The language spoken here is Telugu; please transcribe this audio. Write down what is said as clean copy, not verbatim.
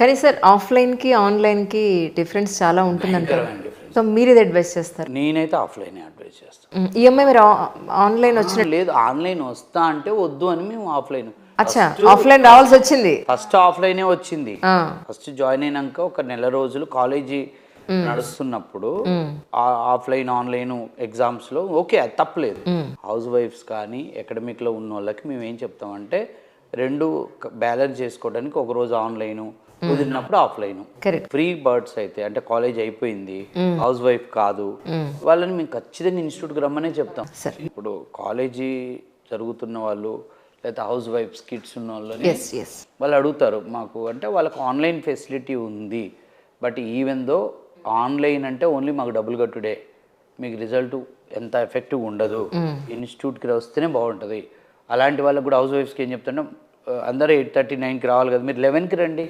కానీ సార్ ఆఫ్లైన్కి ఆన్లైన్కి డిఫరెన్స్ చాలా ఉంటుందంటారు. భయంకరమైన difference. సో మీరు ఇది అడ్వైస్ చేస్తారు. నేనైతే ఆఫ్లైన్ అడ్వైజ్ చేస్తాను. ఈఎంఐ మీరు ఆన్లైన్ వచ్చిన లేదు ఆన్లైన్ వస్తా అంటే వద్దు అని మేము ఆఫ్లైన్. అచ్చా ఆఫ్లైన్ రావాల్సి వచ్చింది. ఫస్ట్ ఆఫ్లైనే వచ్చింది. ఫస్ట్ జాయిన్ అయినాక ఒక నెల రోజులు కాలేజీ నడుస్తున్నప్పుడు ఆఫ్లైన్ ఆన్లైన్ ఎగ్జామ్స్ లో ఓకే అది తప్పలేదు. హౌస్ వైఫ్స్ కానీ అకాడమిక్ లో ఉన్న వాళ్ళకి మేము ఏం చెప్తామంటే రెండు బ్యాలెన్స్ చేసుకోవడానికి ఒక రోజు ఆన్లైన్ కుదిరినప్పుడు ఆఫ్లైన్. ఫ్రీ బర్డ్స్ అయితే అంటే కాలేజ్ అయిపోయింది హౌస్ వైఫ్ కాదు వాళ్ళని మేము ఖచ్చితంగా ఇన్స్టిట్యూట్కి రమ్మనే చెప్తాం. ఇప్పుడు కాలేజీ జరుగుతున్న వాళ్ళు లేదా హౌస్ వైఫ్స్ కిడ్స్ ఉన్న వాళ్ళని వాళ్ళు అడుగుతారు మాకు అంటే వాళ్ళకి ఆన్లైన్ ఫెసిలిటీ ఉంది బట్ ఈవెన్ దో ఆన్లైన్ అంటే ఓన్లీ మాకు డబ్బులు కట్టుడే మీకు రిజల్ట్ ఎంత ఎఫెక్టివ్ ఉండదు ఇన్స్టిట్యూట్కి వస్తేనే బాగుంటుంది. అలాంటి వాళ్ళకి కూడా హౌస్ వైఫ్స్కి ఏం చెప్తాను అందరూ 8:30, 9కి రావాలి కదా మీరు 11కి రండి.